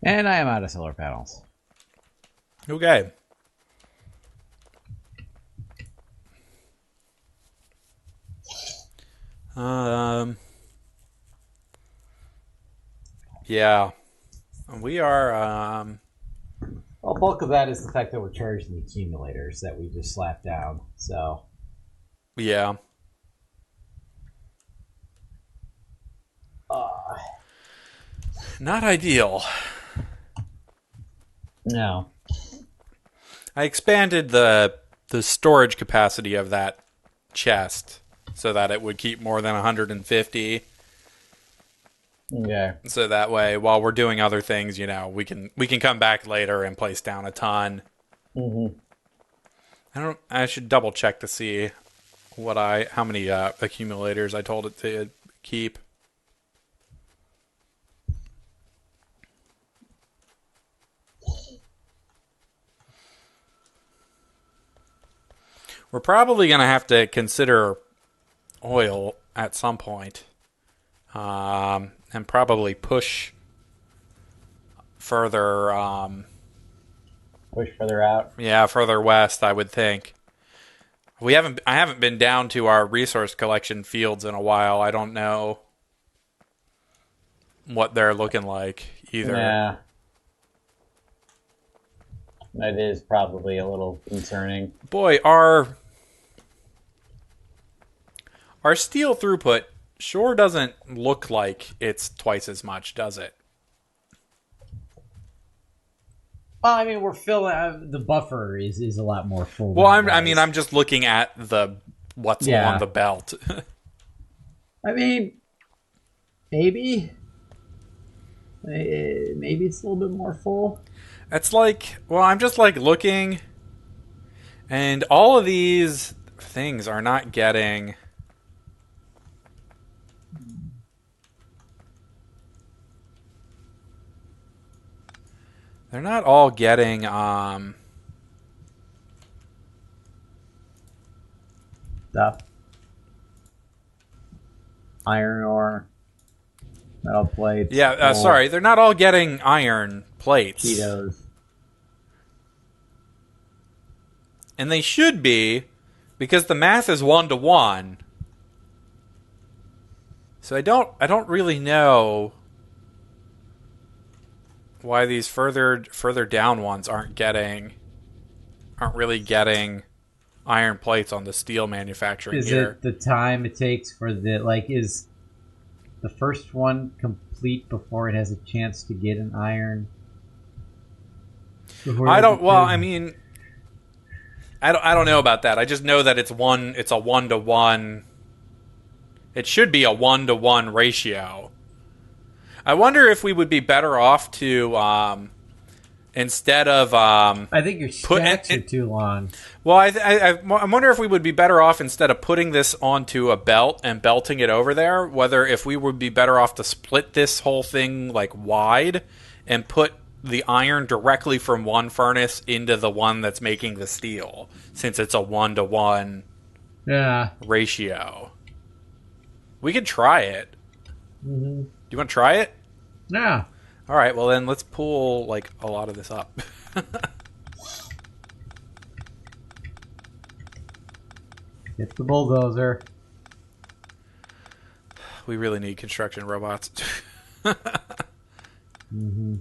And I am out of solar panels. Okay. Yeah. We are, Well, bulk of that is the fact that we're charging the accumulators that we just slapped down. So, yeah. Not ideal. no. I expanded the storage capacity of that chest so that it would keep more than 150. Okay. So that way, while we're doing other things, you know, we can come back later and place down a ton. Mm-hmm. I should double check to see how many accumulators I told it to keep. We're probably going to have to consider oil at some point, and probably push further. Push further out. Yeah, further west, I would think. I haven't been down to our resource collection fields in a while. I don't know what they're looking like either. Yeah. That is probably a little concerning. Boy, our steel throughput sure doesn't look like it's twice as much, does it? Well, I mean, we're filling the buffer is a lot more full. Well, I'm just looking at what's on the belt. I mean, maybe it's a little bit more full. It's like, well, I'm just like looking, and all of these things are not getting. They're not all getting Stuff. Iron ore, metal plates. Yeah, sorry, they're not all getting iron plates. Cheetos. And they should be, because the math is 1-to-1. So I don't really know why these further down ones aren't really getting iron plates on the steel manufacturing is here. It the time it takes for is the first one complete before it has a chance to get an iron? I don't know about that. I just know that it's a 1-to-1. It should be a 1-to-1 ratio. I wonder if we would be better off to instead of I think your stacks are too long. Well, I wonder if we would be better off, instead of putting this onto a belt and belting it over there, whether if we would be better off to split this whole thing like wide and put the iron directly from one furnace into the one that's making the steel, since it's a 1-to-1 ratio. We could try it. Mm-hmm. Do you want to try it? Yeah. All right, well then let's pull like a lot of this up. Get the bulldozer. We really need construction robots. Mm-hmm.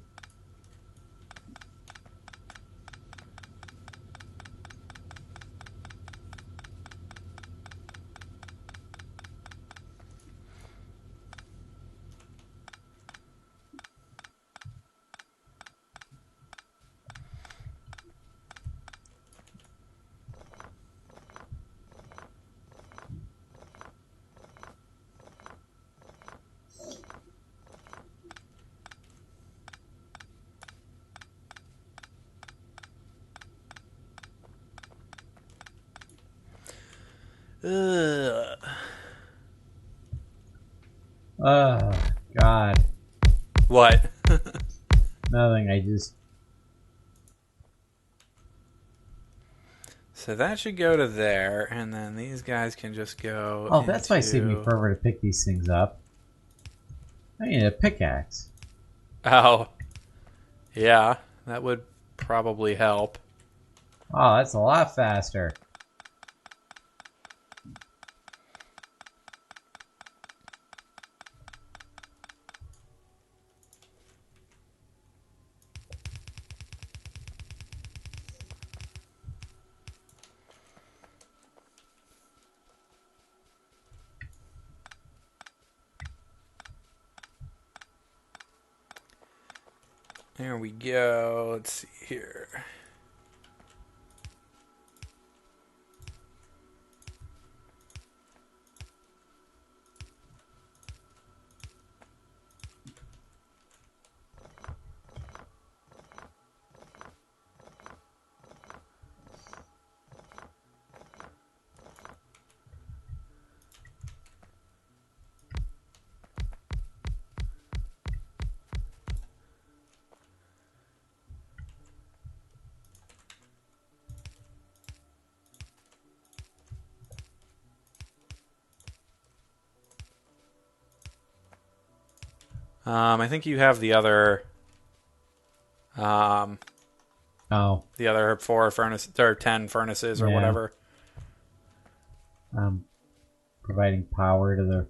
Ugh. Oh, God. What? Nothing, I just... So that should go to there, and then these guys can just go. Oh, that's why it saved me forever to pick these things up. I need a pickaxe. Oh. Yeah, that would probably help. Oh, that's a lot faster. There we go. Let's see here. I think you have um, Oh, the other 4 furnaces or 10 furnaces or yeah. whatever. Providing power to the.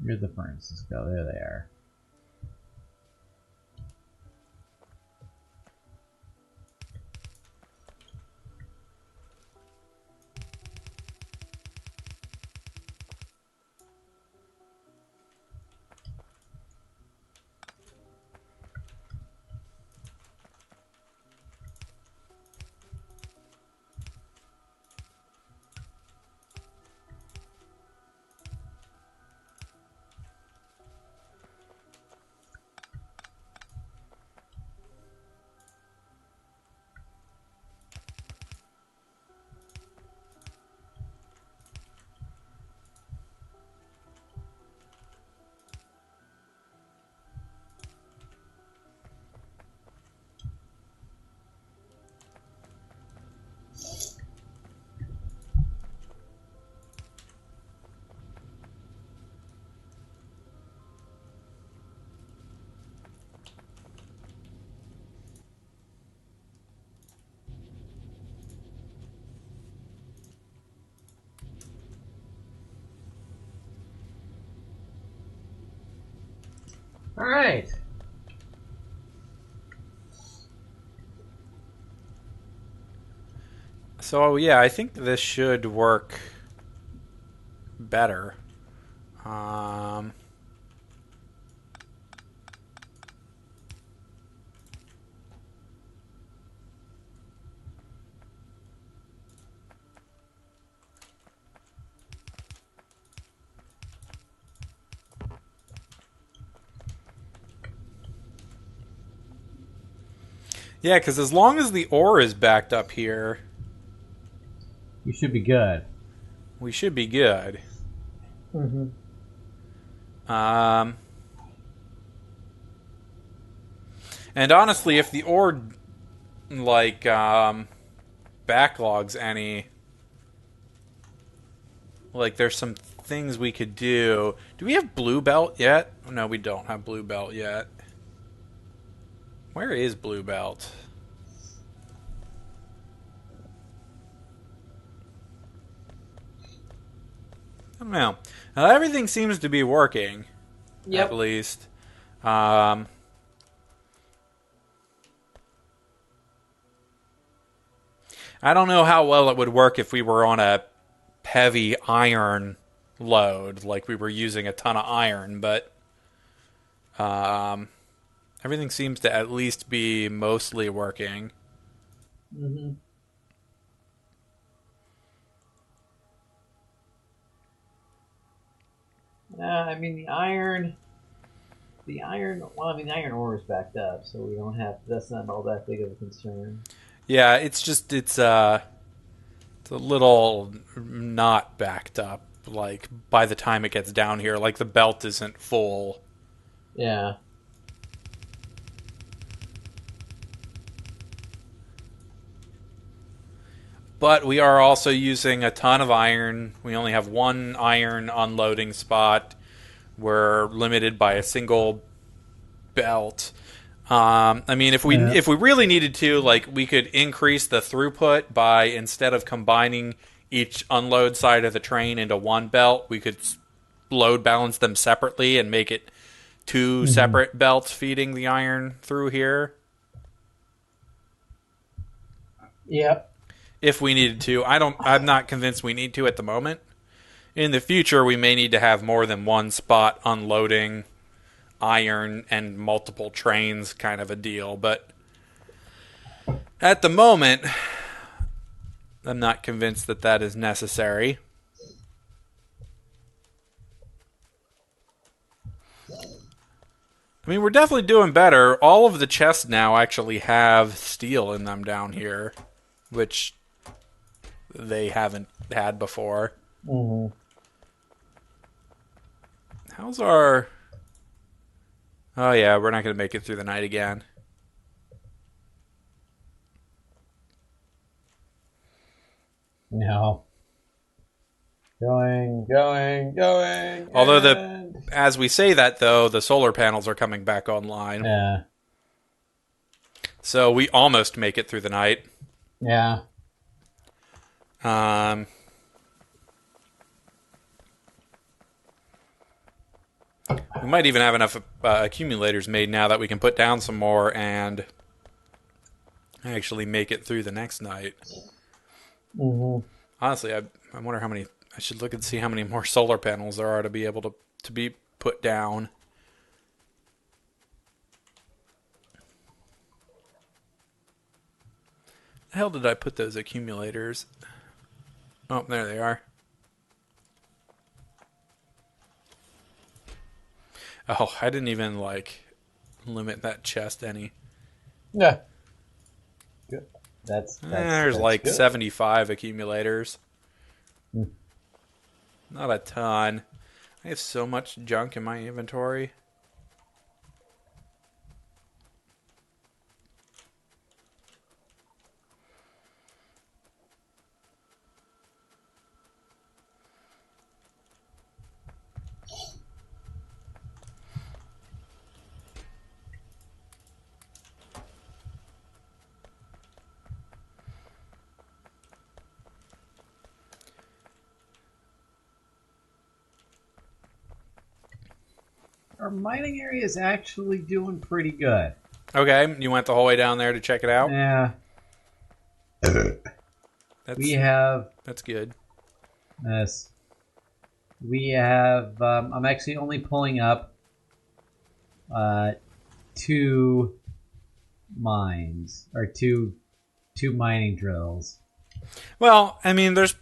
Where'd the furnaces go? There they are. All right. So yeah, I think this should work better. Um, yeah, because as long as the ore is backed up here, You should be good. we should be good. Mm-hmm. Um, and honestly, if the ore like backlogs any, like there's some things we could do. Do we have blue belt yet? No, we don't have blue belt yet. Where is blue belt? I don't know. Everything seems to be working, at Yep. least. Um, I don't know how well it would work if we were on a heavy iron load, like we were using a ton of iron, but um, everything seems to at least be mostly working. Mm-hmm. I mean the iron. Well, I mean the iron ore is backed up, so we don't have. That's not all that big of a concern. Yeah, it's It's a little not backed up. Like, by the time it gets down here, like the belt isn't full. Yeah. But we are also using a ton of iron. We only have one iron unloading spot. We're limited by a single belt. I mean, if we really needed to, like, we could increase the throughput by, instead of combining each unload side of the train into one belt, we could load balance them separately and make it two separate belts feeding the iron through here. Yep. If we needed to. I'm not convinced we need to at the moment. In the future, we may need to have more than one spot unloading iron and multiple trains kind of a deal. But at the moment, I'm not convinced that that is necessary. I mean, we're definitely doing better. All of the chests now actually have steel in them down here, which they haven't had before. Mm-hmm. How's our... Oh yeah, we're not going to make it through the night again. No. Going. Although as we say that, though, the solar panels are coming back online. Yeah. So we almost make it through the night. Yeah. We might even have enough accumulators made now that we can put down some more and actually make it through the next night. Mm-hmm. Honestly, I wonder how many... I should look and see how many more solar panels there are to be able to be put down. The hell did I put those accumulators? Oh, there they are. Oh, I didn't even, like, limit that chest any. Yeah. Good. That's There's like good. 75 accumulators. Hmm. Not a ton. I have so much junk in my inventory. Our mining area is actually doing pretty good. Okay, you went the whole way down there to check it out? Yeah. That's good. Yes. We have... I'm actually only pulling up 2 mines. Or two mining drills. Well, I mean, there's...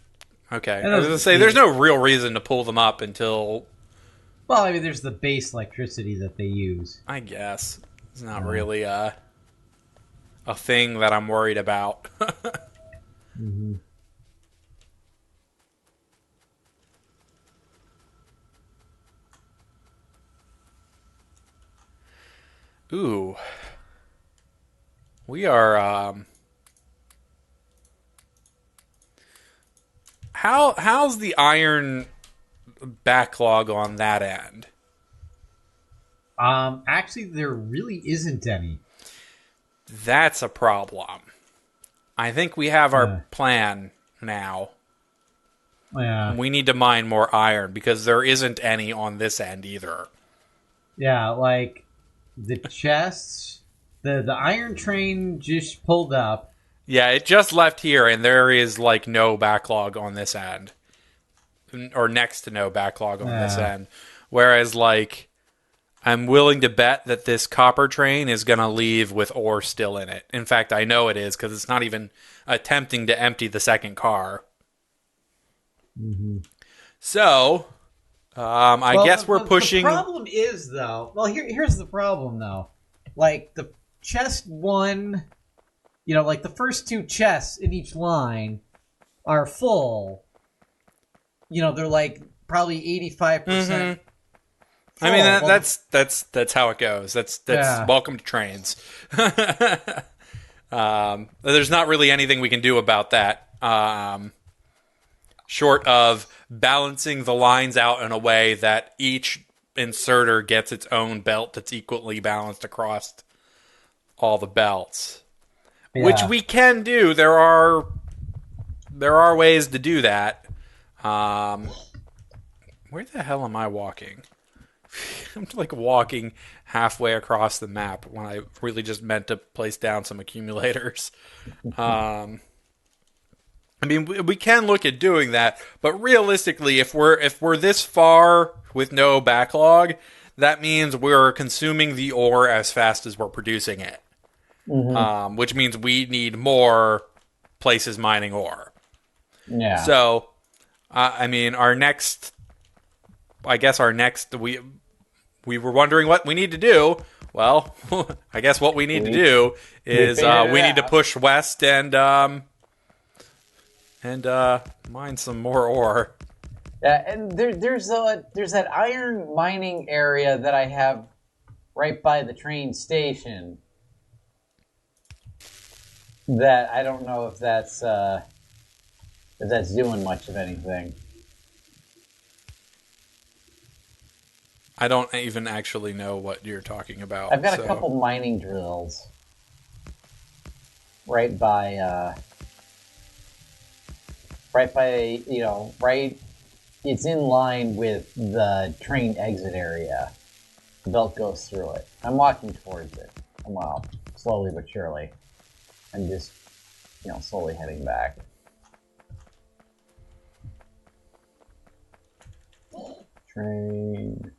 Okay, I was going to say, there's no real reason to pull them up until... Well, I mean, there's the base electricity that they use. I guess. It's not really a thing that I'm worried about. Mm-hmm. Ooh. We are, how's the iron backlog on that end? Actually, there really isn't any. That's a problem. I think we have our plan now. Yeah. We need to mine more iron because there isn't any on this end either. Yeah, like the chests, the iron train just pulled up. Yeah, it just left here and there is like no backlog on this end. Or next to no backlog on this end. Whereas, like, I'm willing to bet that this copper train is going to leave with ore still in it. In fact, I know it is because it's not even attempting to empty the second car. Mm-hmm. So, I guess we're pushing... The problem is, though... Well, here's the problem, though. Like, the chest one... You know, like, the first 2 chests in each line are full, they're like probably 85%. I mean, Well, that's how it goes. That's Yeah. welcome to trains. There's not really anything we can do about that, short of balancing the lines out in a way that each inserter gets its own belt that's equally balanced across all the belts, which we can do. There are ways to do that. Where the hell am I walking? I'm like walking halfway across the map when I really just meant to place down some accumulators. I mean, we can look at doing that, but realistically, if we're this far with no backlog, that means we're consuming the ore as fast as we're producing it, which means we need more places mining ore. Yeah. So, I mean, our next, we were wondering what we need to do. Well, I guess what we need to do is we need to push west and mine some more ore. Yeah, and there's that iron mining area that I have right by the train station. That I don't know if that's doing much of anything. I don't even actually know what you're talking about. I've got a couple mining drills right by it's in line with the train exit area. The belt goes through it. I'm walking towards it. Well, slowly but surely. I'm just, slowly heading back. Train.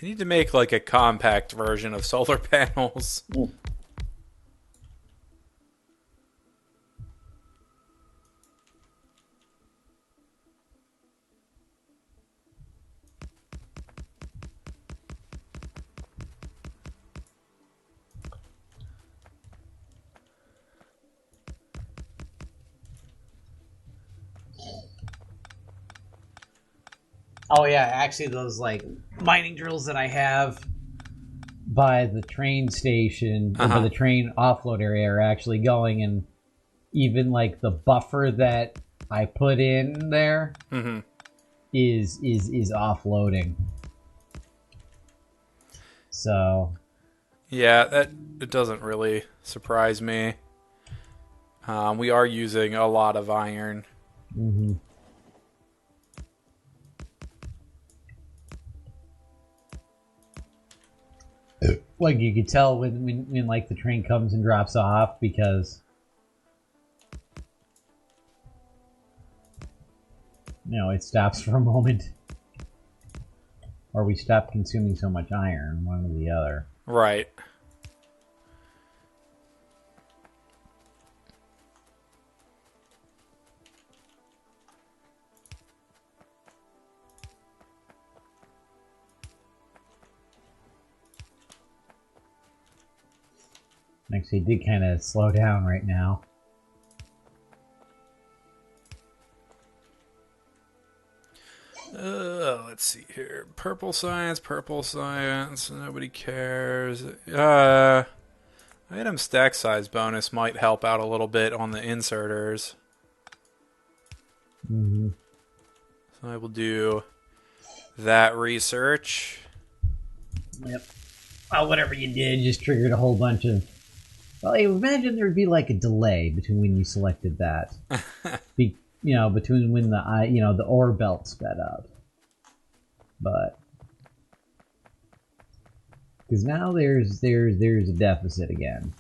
They need to make like a compact version of solar panels. Oh yeah, actually those like mining drills that I have by the train station or by the train offload area are actually going, and even like the buffer that I put in there is offloading. So yeah, it doesn't really surprise me. We are using a lot of iron. Like you could tell when like the train comes and drops off, because it stops for a moment, or we stop consuming so much iron, one or the other. Right. Actually, it did kind of slow down right now. Let's see here. Purple science. Nobody cares. Item stack size bonus might help out a little bit on the inserters. So I will do that research. Yep. Well, whatever you did just triggered a whole bunch of Well, I imagine there'd be like a delay between when you selected that. Between when the ore belt sped up. But because now there's a deficit again.